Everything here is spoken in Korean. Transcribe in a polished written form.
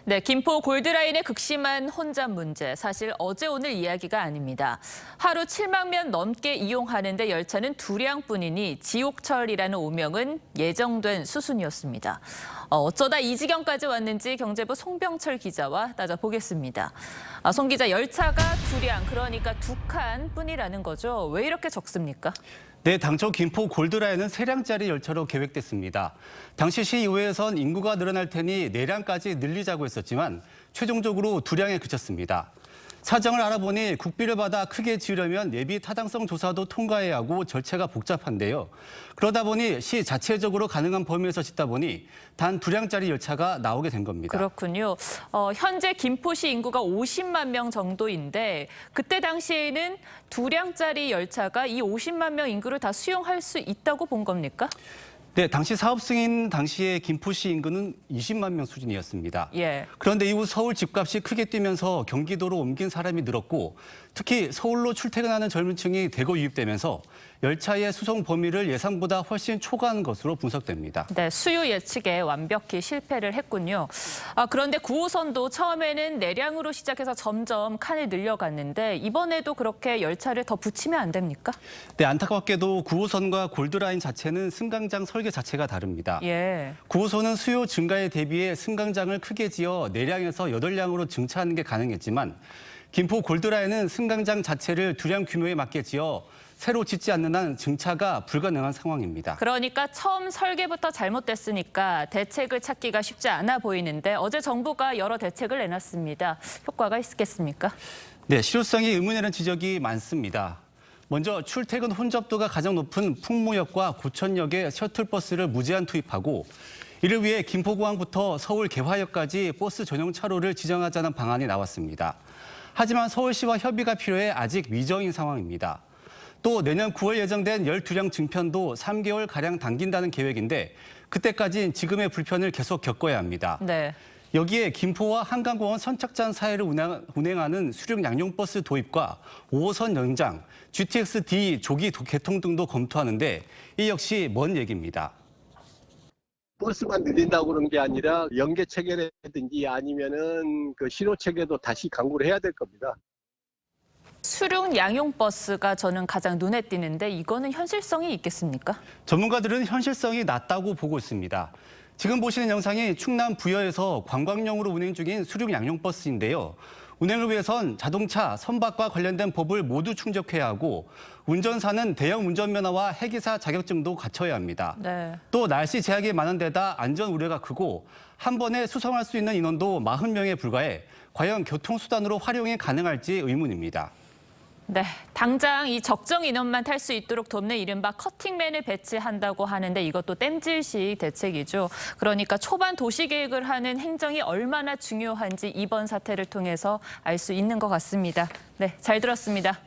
네, 김포 골드라인의 극심한 혼잡 문제. 사실 어제 오늘 이야기가 아닙니다. 하루 7만 명 넘게 이용하는데 열차는 2량뿐이니 지옥철이라는 오명은 예정된 수순이었습니다. 어쩌다 이 지경까지 왔는지 경제부 송병철 기자와 따져보겠습니다. 송 기자, 열차가 2량, 그러니까 2칸뿐이라는 거죠. 왜 이렇게 적습니까? 네, 당초 김포 골드라인은 3량짜리 열차로 계획됐습니다. 당시 시의회에선 인구가 늘어날 테니 4량까지 늘리자고 했었지만 최종적으로 2량에 그쳤습니다. 사정을 알아보니 국비를 받아 크게 지으려면 예비 타당성 조사도 통과해야 하고 절차가 복잡한데요. 그러다 보니 시 자체적으로 가능한 범위에서 짓다 보니 단 2량짜리 열차가 나오게 된 겁니다. 그렇군요. 현재 김포시 인구가 50만 명 정도인데 그때 당시에는 2량짜리 열차가 이 50만 명 인구를 다 수용할 수 있다고 본 겁니까? 네, 당시 사업 승인 당시에 김포시 인구는 20만 명 수준이었습니다. 예. 그런데 이후 서울 집값이 크게 뛰면서 경기도로 옮긴 사람이 늘었고 특히 서울로 출퇴근하는 젊은 층이 대거 유입되면서 열차의 수송 범위를 예상보다 훨씬 초과한 것으로 분석됩니다. 네, 수요 예측에 완벽히 실패를 했군요. 그런데 9호선도 처음에는 4량으로 시작해서 점점 칸을 늘려갔는데 이번에도 그렇게 열차를 더 붙이면 안 됩니까? 네, 안타깝게도 9호선과 골드라인 자체는 승강장 설계 자체가 다릅니다. 예. 9호선은 수요 증가에 대비해 승강장을 크게 지어 4량에서 8량으로 증차하는 게 가능했지만 김포 골드라인은 승강장 자체를 2량 규모에 맞게 지어 새로 짓지 않는 한 증차가 불가능한 상황입니다. 그러니까 처음 설계부터 잘못됐으니까 대책을 찾기가 쉽지 않아 보이는데 어제 정부가 여러 대책을 내놨습니다. 효과가 있겠습니까? 네, 실효성이 의문이라는 지적이 많습니다. 먼저 출퇴근 혼잡도가 가장 높은 풍무역과 고천역에 셔틀버스를 무제한 투입하고 이를 위해 김포공항부터 서울 개화역까지 버스 전용 차로를 지정하자는 방안이 나왔습니다. 하지만 서울시와 협의가 필요해 아직 미정인 상황입니다. 또 내년 9월 예정된 12량 증편도 3개월가량 당긴다는 계획인데 그때까지는 지금의 불편을 계속 겪어야 합니다. 네. 여기에 김포와 한강공원 선착장 사이를 운행하는 수륙 양용버스 도입과 5호선 연장, GTX-D 조기 개통 등도 검토하는데 이 역시 먼 얘기입니다. 버스만 늘린다고 그런 게 아니라 연계 체계라든지 아니면은 그 신호 체계도 다시 강구를 해야 될 겁니다. 수륙 양용버스가 저는 가장 눈에 띄는데 이거는 현실성이 있겠습니까? 전문가들은 현실성이 낮다고 보고 있습니다. 지금 보시는 영상이 충남 부여에서 관광용으로 운행 중인 수륙 양용버스인데요. 운행을 위해선 자동차, 선박과 관련된 법을 모두 충족해야 하고 운전사는 대형 운전면허와 해기사 자격증도 갖춰야 합니다. 네. 또 날씨 제약이 많은 데다 안전 우려가 크고 한 번에 수송할 수 있는 인원도 40명에 불과해 과연 교통수단으로 활용이 가능할지 의문입니다. 네, 당장 이 적정 인원만 탈 수 있도록 돕는 이른바 커팅맨을 배치한다고 하는데 이것도 땜질식 대책이죠. 그러니까 초반 도시계획을 하는 행정이 얼마나 중요한지 이번 사태를 통해서 알 수 있는 것 같습니다. 네, 잘 들었습니다.